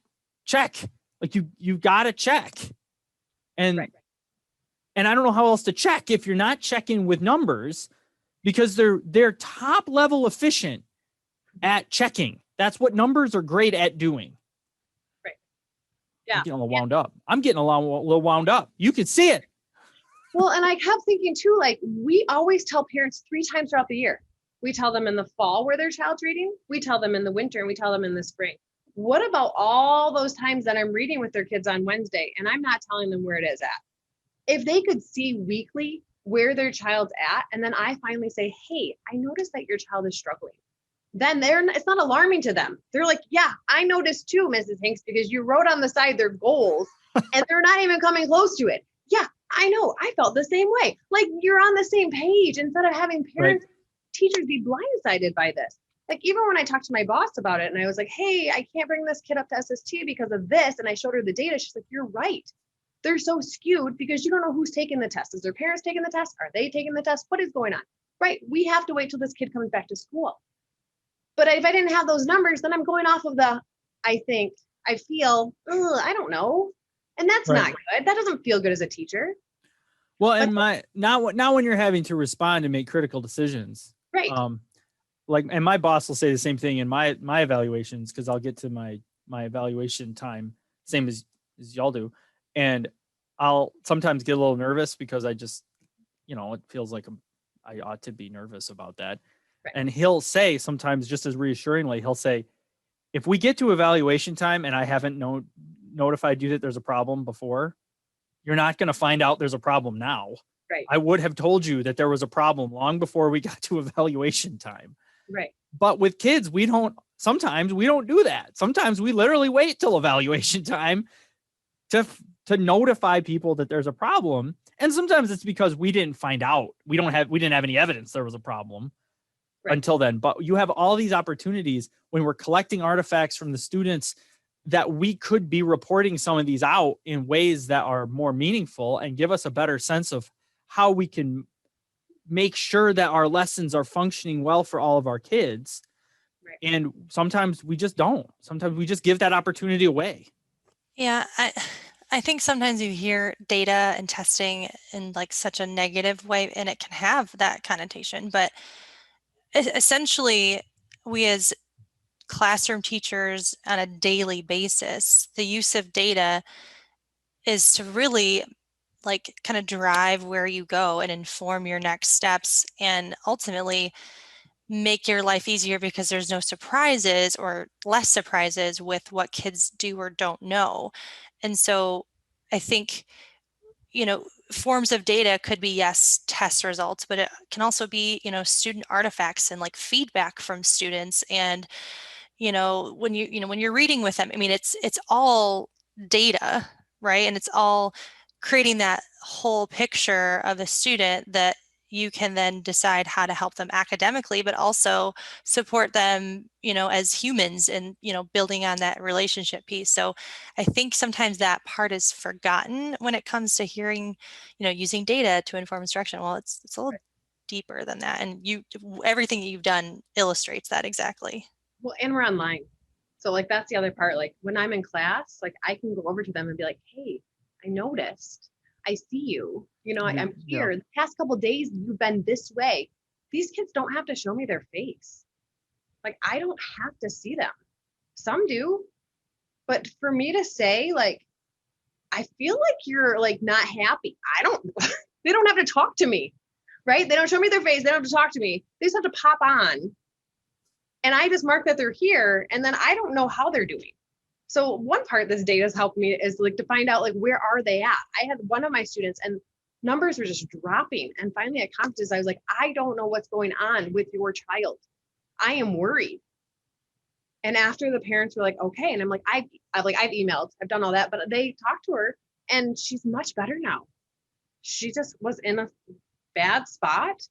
Speaker 1: check. Like you got to check. And I don't know how else to check if you're not checking with numbers, because they're top level efficient at checking. That's what numbers are great at doing.
Speaker 2: Right. Yeah.
Speaker 1: I'm getting a little wound up. Little wound up. You could see it.
Speaker 2: Well, and I kept thinking too, like, we always tell parents 3 times throughout the year. We tell them in the fall where their child's reading, we tell them in the winter, and we tell them in the spring. What about all those times that I'm reading with their kids on Wednesday and I'm not telling them where it is at? If they could see weekly where their child's at, and then I finally say, hey, I noticed that your child is struggling, then it's not alarming to them. They're like, yeah, I noticed too, Mrs. Hingst, because you wrote on the side their goals and they're not even coming close to it. Yeah, I know, I felt the same way. Like, you're on the same page instead of having parents, teachers be blindsided by this. Like, even when I talked to my boss about it and I was like, hey, I can't bring this kid up to SST because of this. And I showed her the data. She's like, you're right. They're so skewed because you don't know who's taking the test. Is their parents taking the test? Are they taking the test? What is going on? Right. We have to wait till this kid comes back to school. But if I didn't have those numbers, then I'm going off of the, I think, I feel, I don't know. And that's not good. That doesn't feel good as a teacher.
Speaker 1: Well, and now when you're having to respond and make critical decisions,
Speaker 2: right?
Speaker 1: And my boss will say the same thing in my evaluations, because I'll get to my evaluation time, same as y'all do, and I'll sometimes get a little nervous because I just, it feels like I ought to be nervous about that. Right. And he'll say sometimes, just as reassuringly, he'll say, if we get to evaluation time and I haven't notified you that there's a problem before, you're not going to find out there's a problem now.
Speaker 2: Right.
Speaker 1: I would have told you that there was a problem long before we got to evaluation time.
Speaker 2: Right.
Speaker 1: But with kids, sometimes we don't do that. Sometimes we literally wait till evaluation time to notify people that there's a problem. And sometimes it's because we didn't find out. We didn't have any evidence there was a problem until then. But you have all these opportunities when we're collecting artifacts from the students that we could be reporting some of these out in ways that are more meaningful and give us a better sense of how we can make sure that our lessons are functioning well for all of our kids. Right. And sometimes we just don't. Sometimes we just give that opportunity away.
Speaker 4: Yeah, I think sometimes you hear data and testing in like such a negative way, and it can have that connotation. But essentially, we as classroom teachers on a daily basis, the use of data is to really like kind of drive where you go and inform your next steps, and ultimately make your life easier because there's no surprises or less surprises with what kids do or don't know. And so I think, forms of data could be, yes, test results, but it can also be, student artifacts and like feedback from students. And, when you're reading with them, I mean, it's all data, right? And it's all creating that whole picture of a student that you can then decide how to help them academically, but also support them, as humans and, building on that relationship piece. So I think sometimes that part is forgotten when it comes to hearing, using data to inform instruction. Well, it's a little deeper than that. And everything that you've done illustrates that exactly.
Speaker 2: Well, and we're online. So like, that's the other part. Like when I'm in class, like I can go over to them and be like, hey, I noticed, I see you, I'm here. The past couple of days, you've been this way. These kids don't have to show me their face. Like, I don't have to see them. Some do. But for me to say, like, I feel like you're like not happy. They don't have to talk to me, right? They don't show me their face. They don't have to talk to me. They just have to pop on. And I just mark that they're here. And then I don't know how they're doing. So one part this data has helped me is like to find out like, where are they at? I had one of my students and numbers were just dropping. And finally at conferences, I was like, I don't know what's going on with your child. I am worried. And after the parents were like, okay. And I'm like, I've emailed, I've done all that, but they talked to her and she's much better now. She just was in a bad spot,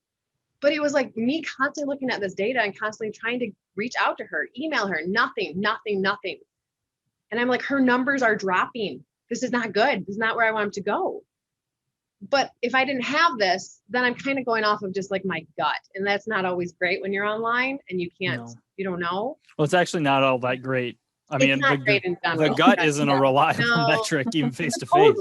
Speaker 2: but it was like me constantly looking at this data and constantly trying to reach out to her, email her, nothing. And I'm like, her numbers are dropping. This is not good. This is not where I want them to go. But if I didn't have this, then I'm kind of going off of just like my gut. And that's not always great when you're online and you don't know.
Speaker 1: Well, it's actually not all that great. I mean, the
Speaker 2: gut
Speaker 1: gut isn't a reliable metric, even face to face.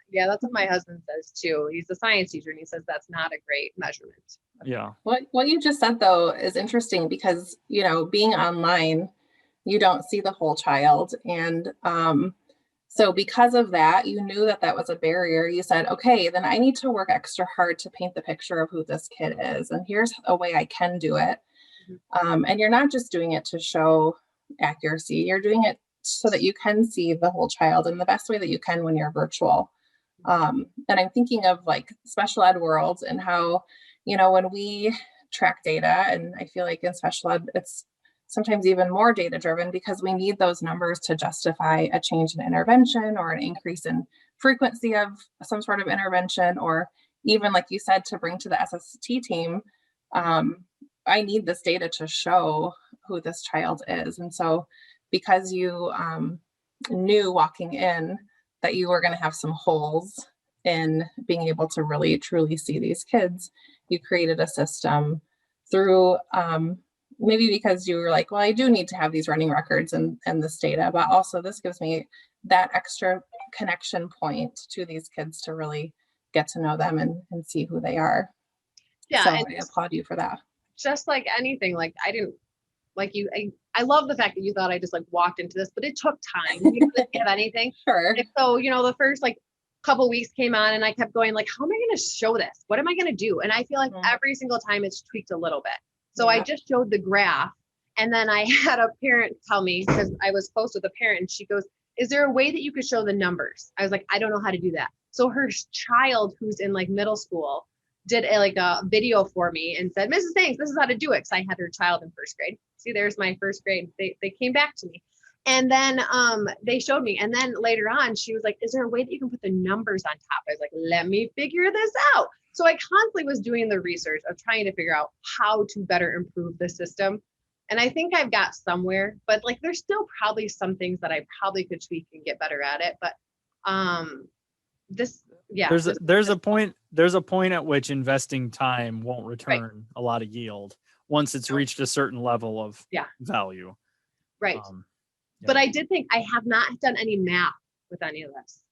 Speaker 2: Yeah, that's what my husband says too. He's a science teacher and he says that's not a great measurement.
Speaker 1: Yeah.
Speaker 3: What you just said though is interesting because, being online, you don't see the whole child. And so because of that, you knew that was a barrier. You said, okay, then I need to work extra hard to paint the picture of who this kid is. And here's a way I can do it. And you're not just doing it to show accuracy. You're doing it so that you can see the whole child in the best way that you can when you're virtual. And I'm thinking of like special ed world and how, when we track data, and I feel like in special ed, it's sometimes even more data driven because we need those numbers to justify a change in intervention or an increase in frequency of some sort of intervention, or even like you said, to bring to the SST team, I need this data to show who this child is. And so because you knew walking in that you were going to have some holes in being able to really truly see these kids, you created a system through maybe because you were like, well, I do need to have these running records and this data, but also this gives me that extra connection point to these kids to really get to know them and see who they are.
Speaker 2: Yeah.
Speaker 3: So
Speaker 2: And
Speaker 3: I applaud you for that.
Speaker 2: just like anything, like I didn't like you. I love the fact that you thought I just like walked into this, but it took time. You couldn't have anything.
Speaker 3: Sure.
Speaker 2: And so, the first like couple weeks came on and I kept going like, how am I going to show this? What am I going to do? And I feel like every single time it's tweaked a little bit. So I just showed the graph, and then I had a parent tell me, because I was close with a parent, and she goes, is there a way that you could show the numbers? I was like, I don't know how to do that. So her child, who's in like middle school, did a video for me and said, Mrs. Hingst, this is how to do it. Cause I had her child in first grade. See, there's my first grade. They came back to me. And then they showed me. And then later on, she was like, is there a way that you can put the numbers on top? I was like, let me figure this out. So I constantly was doing the research of trying to figure out how to better improve the system. And I think I've got somewhere, but like, there's still probably some things that I probably could tweak and get better at it. But
Speaker 1: there's a point at which investing time won't return a lot of yield once it's reached a certain level of value.
Speaker 2: Right. But I did think I have not done any math with any of this.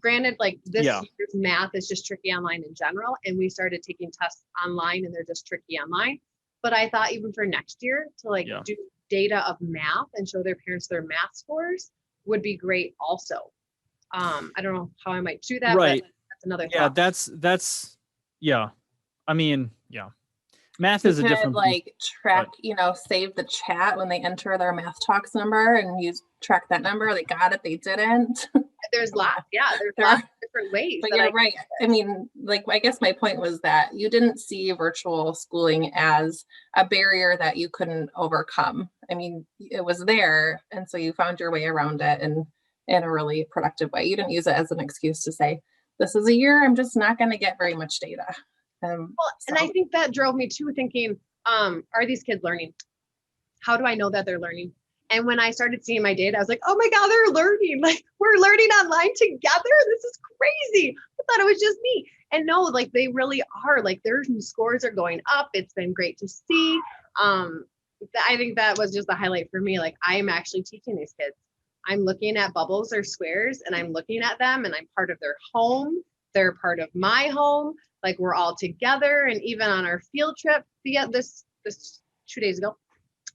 Speaker 2: Granted, like this year's math is just tricky online in general. And we started taking tests online and they're just tricky online. But I thought even for next year to like do data of math and show their parents their math scores would be great also. I don't know how I might do that, but that's another thought.
Speaker 3: That's
Speaker 1: I mean, math is a different
Speaker 3: like track, save the chat when they enter their math talks number and you track that number. They got it, they didn't.
Speaker 2: There's lots, there's lots of different ways.
Speaker 3: But you're right. I mean, like, I guess my point was that you didn't see virtual schooling as a barrier that you couldn't overcome. I mean, it was there. And so you found your way around it in a really productive way. You didn't use it as an excuse to say, this is a year, I'm just not going to get very much data.
Speaker 2: And I think that drove me to thinking, are these kids learning? How do I know that they're learning? And when I started seeing my data, I was like, oh my God, they're learning. Like we're learning online together. This is crazy. I thought it was just me. And no, like they really are. Like their scores are going up. It's been great to see. I think that was just the highlight for me. Like I am actually teaching these kids. I'm looking at bubbles or squares and I'm looking at them and I'm part of their home. They're part of my home. Like we're all together. And even on our field trip, this 2 days ago,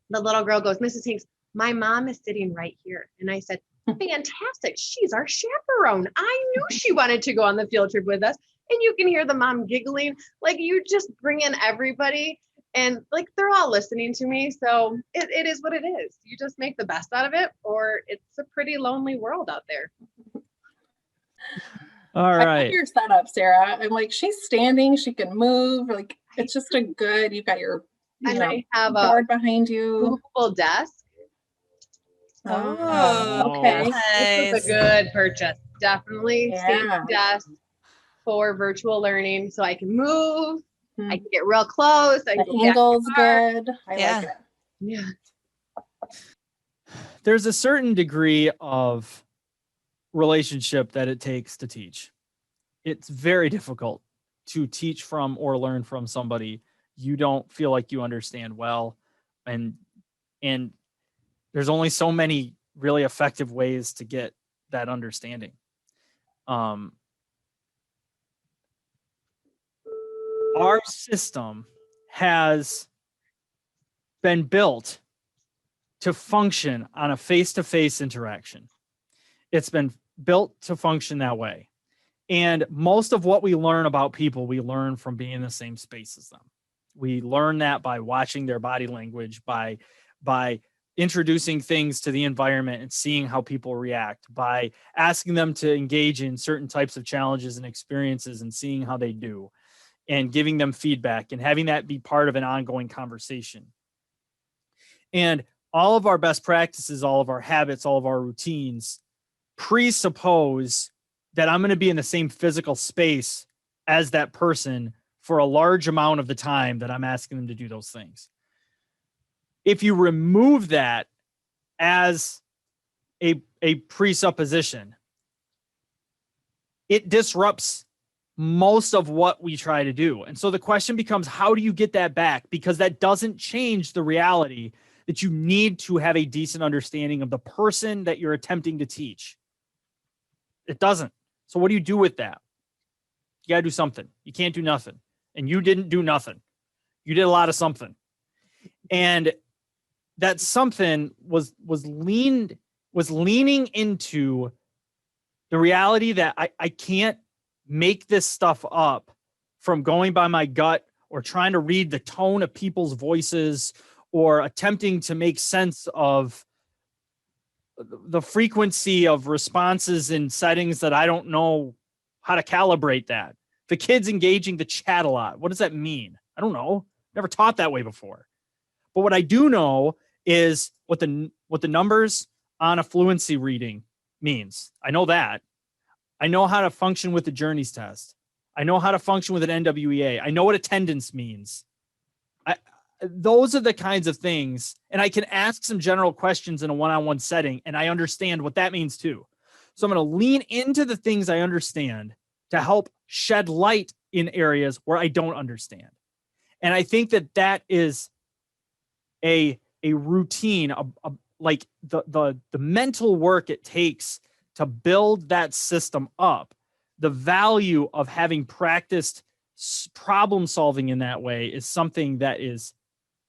Speaker 2: the little girl goes, Mrs. Hingst, my mom is sitting right here. And I said, fantastic. She's our chaperone. I knew she wanted to go on the field trip with us. And you can hear the mom giggling. Like you just bring in everybody and like they're all listening to me. So it is what it is. You just make the best out of it, or it's a pretty lonely world out there.
Speaker 1: All right.
Speaker 3: I love your setup, Sarah. I'm like, she's standing, she can move. Like it's just you've got your
Speaker 2: I have
Speaker 3: board behind you.
Speaker 2: Movable desk.
Speaker 3: Oh, okay.
Speaker 2: This was a good purchase. Definitely standing desk for virtual learning, so I can move. I can get real close.
Speaker 3: The angle's good. I like it.
Speaker 2: Yeah.
Speaker 1: There's a certain degree of relationship that it takes to teach. It's very difficult to teach from or learn from somebody you don't feel like you understand well, and there's only so many really effective ways to get that understanding. Our system has been built to function on a face-to-face interaction. It's been built to function that way. And most of what we learn about people, we learn from being in the same space as them. We learn that by watching their body language, by introducing things to the environment and seeing how people react, by asking them to engage in certain types of challenges and experiences and seeing how they do, and giving them feedback and having that be part of an ongoing conversation. And all of our best practices, all of our habits, all of our routines presuppose that I'm going to be in the same physical space as that person for a large amount of the time that I'm asking them to do those things. If you remove that as a presupposition, it disrupts most of what we try to do. And so the question becomes, how do you get that back? Because that doesn't change the reality that you need to have a decent understanding of the person that you're attempting to teach. It doesn't. So what do you do with that? You got to do something. You can't do nothing. And you didn't do nothing. You did a lot of something. And that something was leaning into the reality that I can't make this stuff up from going by my gut or trying to read the tone of people's voices or attempting to make sense of the frequency of responses in settings that I don't know how to calibrate that. The kid's engaging the chat a lot. What does that mean? I don't know. Never taught that way before. But what I do know is what the numbers on a fluency reading means. I know that. I know how to function with the Journeys test. I know how to function with an NWEA. I know what attendance means. Those are the kinds of things. And I can ask some general questions in a one-on-one setting, and I understand what that means too. So I'm going to lean into the things I understand to help shed light in areas where I don't understand. And I think that is a routine, like the mental work it takes to build that system up. The value of having practiced problem solving in that way is something that is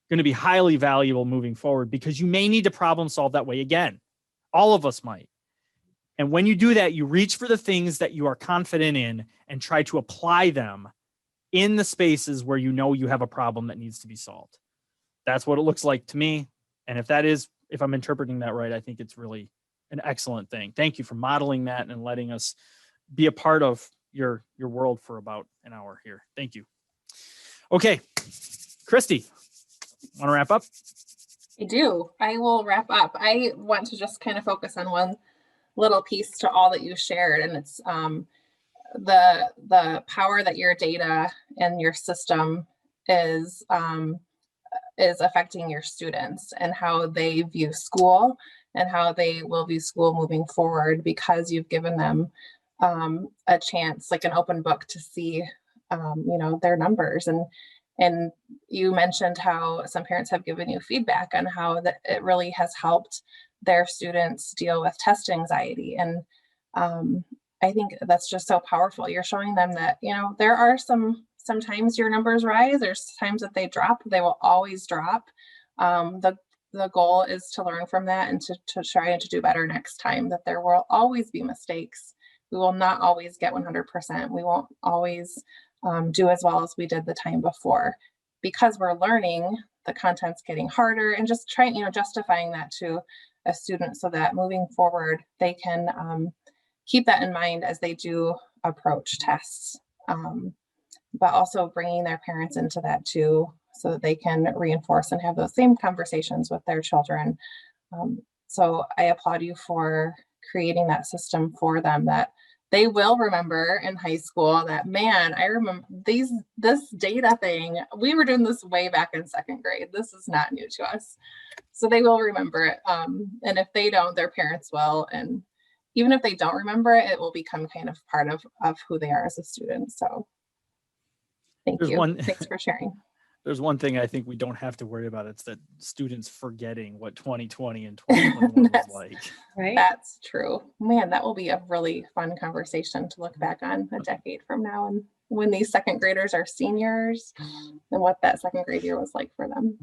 Speaker 1: going to be highly valuable moving forward, because you may need to problem solve that way again. All of us might. And when you do that, you reach for the things that you are confident in and try to apply them in the spaces where you know you have a problem that needs to be solved. That's what it looks like to me. And if I'm interpreting that right, I think it's really an excellent thing. Thank you for modeling that and letting us be a part of your world for about an hour here. Thank you. Okay, Christy, want to wrap up?
Speaker 3: I do. I will wrap up. I want to just kind of focus on one little piece to all that you shared, and it's the power that your data and your system is affecting your students and how they view school and how they will view school moving forward, because you've given them a chance, like an open book, to see their numbers. And you mentioned how some parents have given you feedback on how that it really has helped their students deal with test anxiety. And I think that's just so powerful. You're showing them that, there are sometimes your numbers rise, there's times that they drop, they will always drop. The goal is to learn from that and to try to do better next time, that there will always be mistakes. We will not always get 100%. We won't always do as well as we did the time before, because we're learning, the content's getting harder, and just trying, justifying that to a student so that moving forward, they can keep that in mind as they do approach tests, but also bringing their parents into that too, so that they can reinforce and have those same conversations with their children. So I applaud you for creating that system for them, that they will remember in high school that, man, I remember this data thing, we were doing this way back in second grade. This is not new to us. So they will remember it. And if they don't, their parents will. And even if they don't remember it, it will become kind of part of who they are as a student. So thank you. Thanks for sharing.
Speaker 1: There's one thing I think we don't have to worry about. It's that students forgetting what 2020 and 2021 was like.
Speaker 2: Right.
Speaker 3: That's true. Man, that will be a really fun conversation to look back on a decade from now, and when these second graders are seniors and what that second grade year was like for them.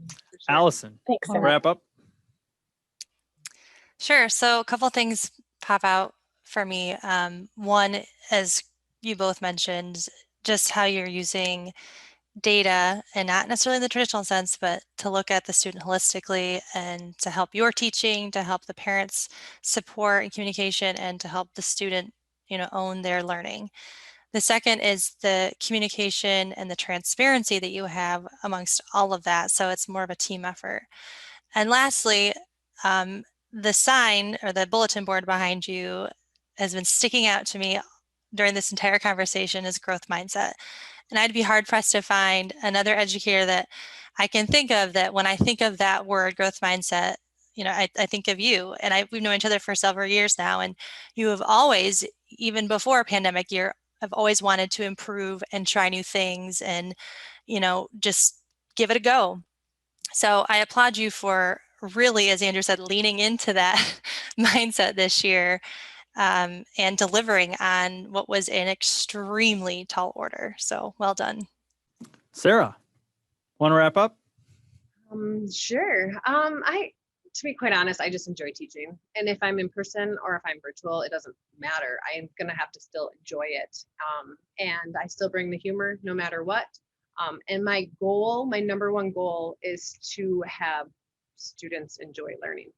Speaker 2: Sure.
Speaker 1: Allison,
Speaker 3: Thanks.
Speaker 1: Wrap up.
Speaker 4: Sure. So a couple things pop out for me. One, as you both mentioned, just how you're using data, and not necessarily in the traditional sense, but to look at the student holistically and to help your teaching, to help the parents support and communication, and to help the student, own their learning. The second is the communication and the transparency that you have amongst all of that. So it's more of a team effort. And lastly, the sign or the bulletin board behind you has been sticking out to me during this entire conversation is growth mindset. And I'd be hard pressed to find another educator that I can think of that when I think of that word, growth mindset, I think of you. And we've known each other for several years now. And you have always, even before pandemic year, I've always wanted to improve and try new things and, just give it a go. So I applaud you for really, as Andrew said, leaning into that mindset this year. And delivering on what was an extremely tall order. So well done.
Speaker 1: Sarah, want to wrap up?
Speaker 2: Sure. To be quite honest, I just enjoy teaching. And if I'm in person or if I'm virtual, it doesn't matter. I'm going to have to still enjoy it. And I still bring the humor no matter what. And my number one goal is to have students enjoy learning.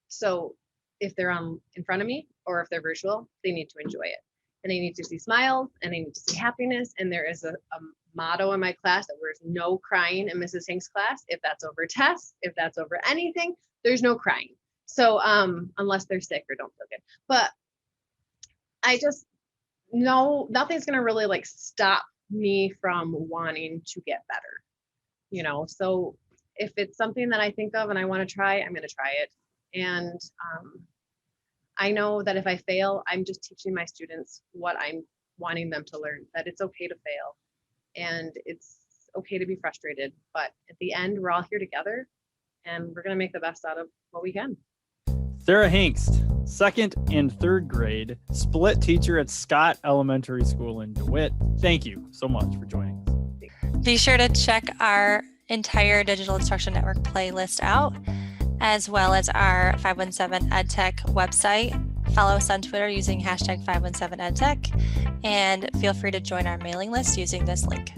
Speaker 2: So if they're in front of me or if they're virtual, they need to enjoy it. And they need to see smiles and they need to see happiness. And there is a motto in my class that there's no crying in Mrs. Hingst' class. If that's over tests, if that's over anything, there's no crying. So unless they're sick or don't feel good. But I just know nothing's going to really like stop me from wanting to get better. So if it's something that I think of and I want to try, I'm going to try it. And I know that if I fail, I'm just teaching my students what I'm wanting them to learn, that it's okay to fail and it's okay to be frustrated. But at the end, we're all here together and we're going to make the best out of what we can.
Speaker 1: Sarah Hingst, 2nd and 3rd grade, split teacher at Scott Elementary School in DeWitt. Thank you so much for joining us.
Speaker 4: Be sure to check our entire Digital Instruction Network playlist out, as well as our 517 EdTech website. Follow us on Twitter using #517EdTech, and feel free to join our mailing list using this link.